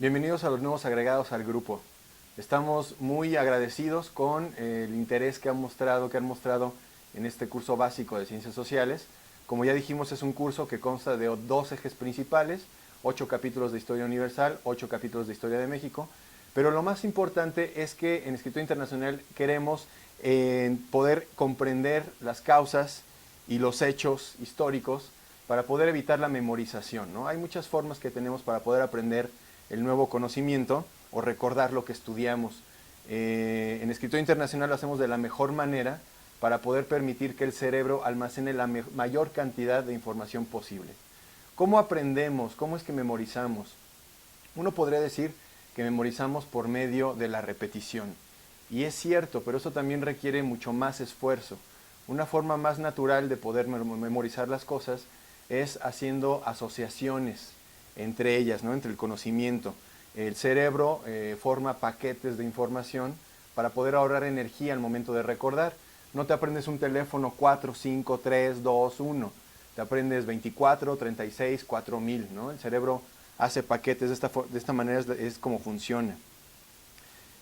Bienvenidos a los nuevos agregados al grupo. Estamos muy agradecidos con el interés que han mostrado en este curso básico de Ciencias Sociales. Como ya dijimos, es un curso que consta de 2 ejes principales, 8 capítulos de Historia Universal, 8 capítulos de Historia de México, pero lo más importante es que en Escritura Internacional queremos poder comprender las causas y los hechos históricos para poder evitar la memorización, ¿no? Hay muchas formas que tenemos para poder aprender el nuevo conocimiento o recordar lo que estudiamos. En Escritura Internacional lo hacemos de la mejor manera para poder permitir que el cerebro almacene la mayor cantidad de información posible. ¿Cómo aprendemos? ¿Cómo es que memorizamos? Uno podría decir que memorizamos por medio de la repetición. Y es cierto, pero eso también requiere mucho más esfuerzo. Una forma más natural de poder memorizar las cosas es haciendo asociaciones entre ellas, ¿no? Entre el conocimiento. El cerebro forma paquetes de información para poder ahorrar energía al momento de recordar. No te aprendes un teléfono 4, 5, 3, 2, 1. Te aprendes 24, 36, 4000, ¿no? El cerebro hace paquetes de esta manera, es como funciona.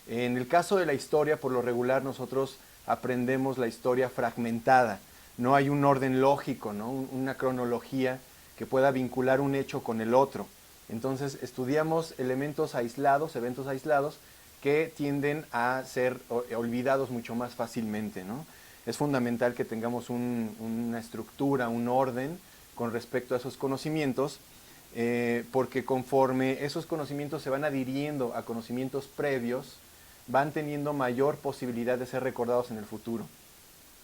En el caso de la historia, por lo regular, nosotros aprendemos la historia fragmentada. No hay un orden lógico, ¿no? Una cronología que pueda vincular un hecho con el otro. Entonces estudiamos elementos aislados, eventos aislados, que tienden a ser olvidados mucho más fácilmente, ¿no? Es fundamental que tengamos una estructura, un orden con respecto a esos conocimientos, porque conforme esos conocimientos se van adhiriendo a conocimientos previos, van teniendo mayor posibilidad de ser recordados en el futuro.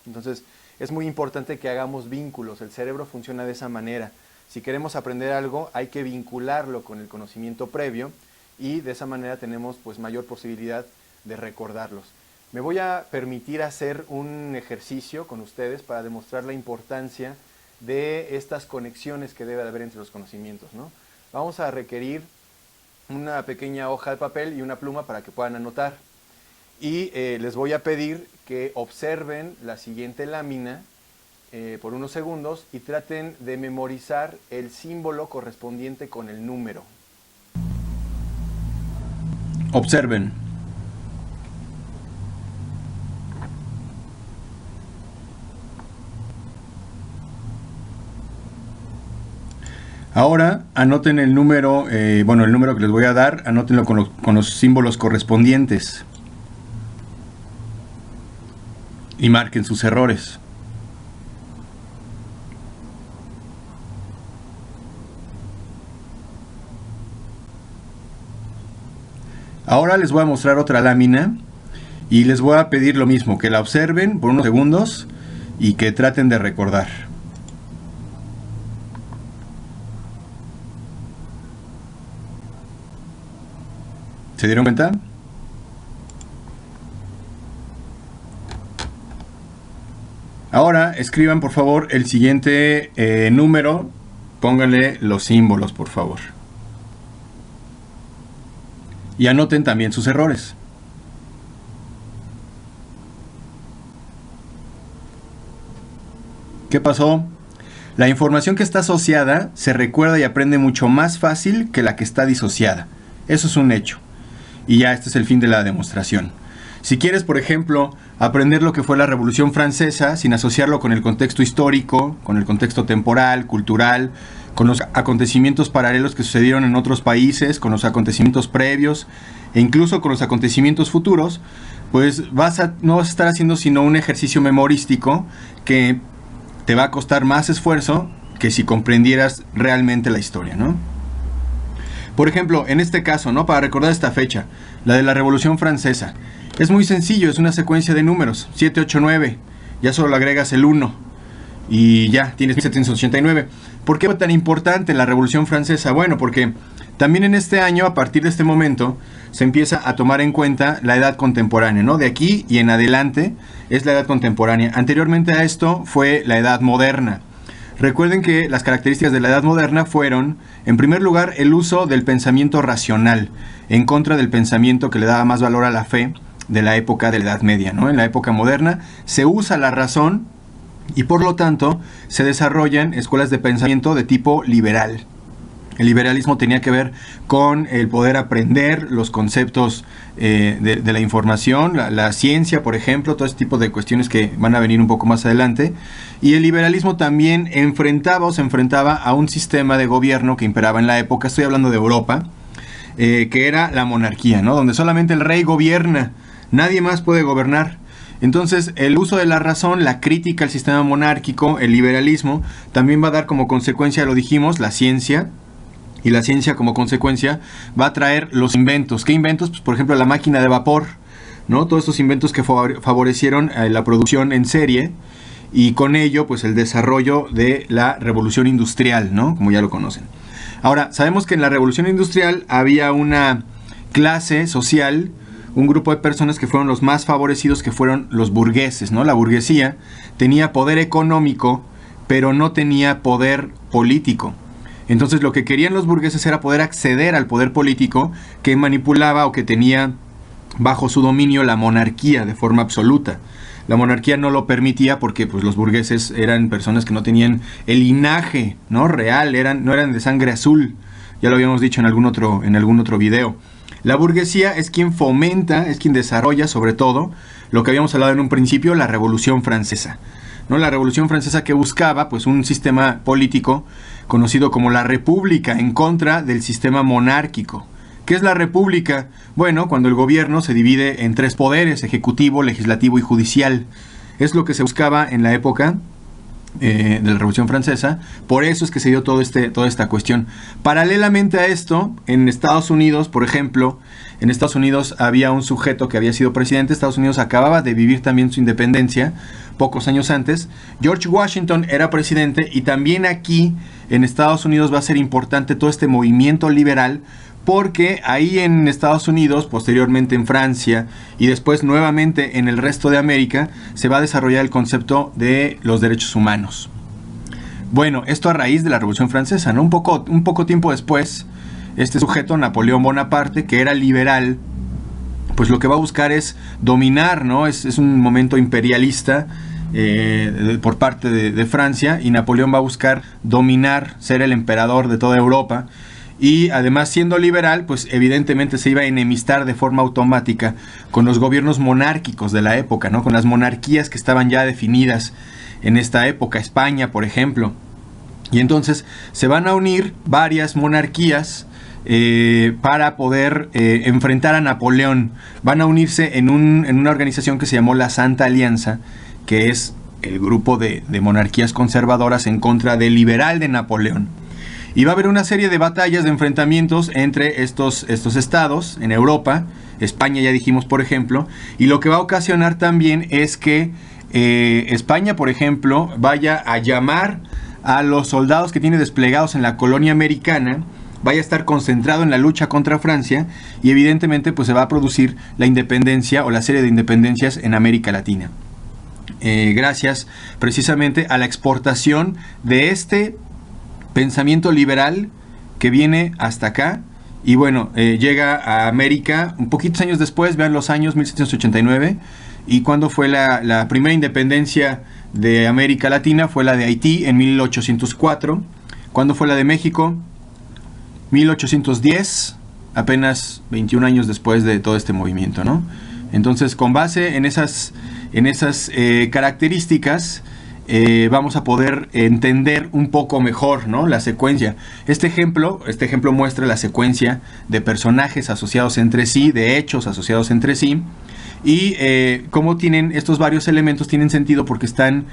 Entonces es muy importante que hagamos vínculos. El cerebro funciona de esa manera. Si queremos aprender algo, hay que vincularlo con el conocimiento previo y de esa manera tenemos pues mayor posibilidad de recordarlos. Me voy a permitir hacer un ejercicio con ustedes para demostrar la importancia de estas conexiones que debe haber entre los conocimientos, ¿no? Vamos a requerir una pequeña hoja de papel y una pluma para que puedan anotar. Y les voy a pedir que observen la siguiente lámina por unos segundos y traten de memorizar el símbolo correspondiente con el número. Observen. Ahora anoten el número, el número que les voy a dar, anótenlo con los símbolos correspondientes. Y marquen sus errores. Ahora les voy a mostrar otra lámina y les voy a pedir lo mismo, que la observen por unos segundos y que traten de recordar. ¿Se dieron cuenta? Ahora escriban por favor el siguiente número, pónganle los símbolos por favor. Y anoten también sus errores. ¿Qué pasó? La información que está asociada se recuerda y aprende mucho más fácil que la que está disociada. Eso es un hecho. Y ya este es el fin de la demostración. Si quieres, por ejemplo, aprender lo que fue la Revolución Francesa sin asociarlo con el contexto histórico, con el contexto temporal, cultural, con los acontecimientos paralelos que sucedieron en otros países, con los acontecimientos previos e incluso con los acontecimientos futuros, pues no vas a estar haciendo sino un ejercicio memorístico que te va a costar más esfuerzo que si comprendieras realmente la historia, ¿no? Por ejemplo, en este caso, ¿no? Para recordar esta fecha, la de la Revolución Francesa, es muy sencillo, es una secuencia de números, 7, 8, 9, ya solo le agregas el 1 y ya tienes 1789. ¿Por qué fue tan importante la Revolución Francesa? Bueno, porque también en este año, a partir de este momento, se empieza a tomar en cuenta la edad contemporánea, ¿no? De aquí y en adelante es la edad contemporánea. Anteriormente a esto fue la edad moderna. Recuerden que las características de la edad moderna fueron, en primer lugar, el uso del pensamiento racional, en contra del pensamiento que le daba más valor a la fe de la época de la Edad Media, ¿no? En la época moderna se usa la razón y por lo tanto se desarrollan escuelas de pensamiento de tipo liberal. El liberalismo tenía que ver con el poder aprender los conceptos de la información, la ciencia, por ejemplo, todo ese tipo de cuestiones que van a venir un poco más adelante. Y el liberalismo también se enfrentaba a un sistema de gobierno que imperaba en la época, estoy hablando de Europa, que era la monarquía, ¿no? Donde solamente el rey gobierna, nadie más puede gobernar. Entonces, el uso de la razón, la crítica al sistema monárquico, el liberalismo, también va a dar como consecuencia, lo dijimos, la ciencia. Y la ciencia, como consecuencia, va a traer los inventos. ¿Qué inventos? Pues, por ejemplo, la máquina de vapor, ¿no? Todos estos inventos que favorecieron la producción en serie y con ello, pues, el desarrollo de la revolución industrial, ¿no? Como ya lo conocen. Ahora, sabemos que en la revolución industrial había una clase social, un grupo de personas que fueron los más favorecidos, que fueron los burgueses, ¿no? La burguesía tenía poder económico, pero no tenía poder político. Entonces lo que querían los burgueses era poder acceder al poder político que manipulaba o que tenía bajo su dominio la monarquía de forma absoluta. La monarquía no lo permitía porque pues, los burgueses eran personas que no tenían el linaje, ¿no? Real, no eran de sangre azul. Ya lo habíamos dicho en algún otro video. La burguesía es quien fomenta, es quien desarrolla sobre todo lo que habíamos hablado en un principio, la Revolución Francesa, ¿no? La Revolución Francesa que buscaba pues un sistema político conocido como la República en contra del sistema monárquico. ¿Qué es la República? Bueno, cuando el gobierno se divide en 3 poderes, ejecutivo, legislativo y judicial. Es lo que se buscaba en la época de la Revolución Francesa. Por eso es que se dio toda esta cuestión. Paralelamente a esto, en Estados Unidos, por ejemplo, en Estados Unidos había un sujeto que había sido presidente. Estados Unidos acababa de vivir también su independencia pocos años antes. George Washington era presidente y también aquí en Estados Unidos va a ser importante todo este movimiento liberal, porque ahí en Estados Unidos, posteriormente en Francia y después nuevamente en el resto de América, se va a desarrollar el concepto de los derechos humanos. Bueno, esto a raíz de la Revolución Francesa, ¿no? Un poco tiempo después, este sujeto, Napoleón Bonaparte, que era liberal, pues lo que va a buscar es dominar, ¿no? Es un momento imperialista por parte de Francia, y Napoleón va a buscar dominar, ser el emperador de toda Europa. Y además, siendo liberal, pues evidentemente se iba a enemistar de forma automática con los gobiernos monárquicos de la época, ¿no? Con las monarquías que estaban ya definidas en esta época, España, por ejemplo. Y entonces se van a unir varias monarquías para poder enfrentar a Napoleón. Van a unirse en una organización que se llamó la Santa Alianza, que es el grupo de monarquías conservadoras en contra del liberal de Napoleón. Y va a haber una serie de batallas, de enfrentamientos entre estos estados en Europa. España ya dijimos, por ejemplo. Y lo que va a ocasionar también es que España, por ejemplo, vaya a llamar a los soldados que tiene desplegados en la colonia americana, vaya a estar concentrado en la lucha contra Francia, y evidentemente pues se va a producir la independencia o la serie de independencias en América Latina. Gracias precisamente a la exportación de este pensamiento liberal que viene hasta acá. Y bueno, llega a América un poquitos años después. Vean los años, 1789. Y cuando fue la primera independencia de América Latina, fue la de Haití en 1804. ¿Cuándo fue la de México? 1810, apenas 21 años después de todo este movimiento, ¿no? Entonces, con base en esas características, vamos a poder entender un poco mejor, ¿no? La secuencia. Este ejemplo muestra la secuencia de personajes asociados entre sí, de hechos asociados entre sí, y cómo tienen estos varios elementos, tienen sentido porque están...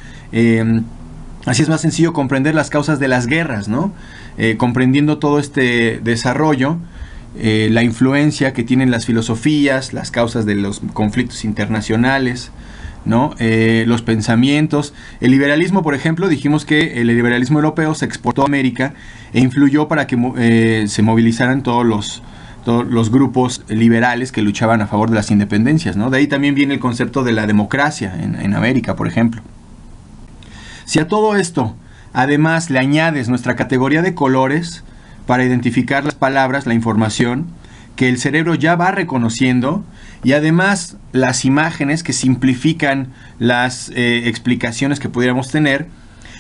así es más sencillo comprender las causas de las guerras, ¿no? Comprendiendo todo este desarrollo, la influencia que tienen las filosofías, las causas de los conflictos internacionales, ¿no? Los pensamientos. El liberalismo, por ejemplo, dijimos que el liberalismo europeo se exportó a América e influyó para que se movilizaran todos los grupos liberales que luchaban a favor de las independencias, ¿no? De ahí también viene el concepto de la democracia en América, por ejemplo. Si a todo esto además le añades nuestra categoría de colores para identificar las palabras, la información que el cerebro ya va reconociendo, y además las imágenes que simplifican las explicaciones que pudiéramos tener,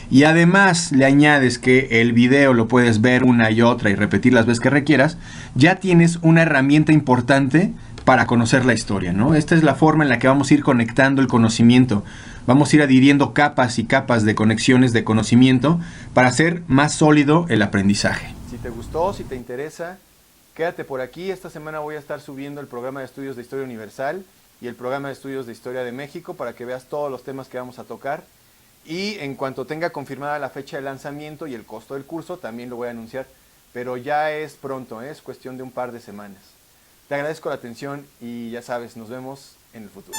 y además le añades que el video lo puedes ver una y otra y repetir las veces que requieras, ya tienes una herramienta importante para conocer la historia, ¿no? Esta es la forma en la que vamos a ir conectando el conocimiento. Vamos a ir adhiriendo capas y capas de conexiones de conocimiento para hacer más sólido el aprendizaje. Si te gustó, si te interesa, quédate por aquí. Esta semana voy a estar subiendo el programa de estudios de Historia Universal y el programa de estudios de Historia de México para que veas todos los temas que vamos a tocar. Y en cuanto tenga confirmada la fecha de lanzamiento y el costo del curso, también lo voy a anunciar. Pero ya es pronto, es cuestión de un par de semanas. Te agradezco la atención y ya sabes, nos vemos en el futuro.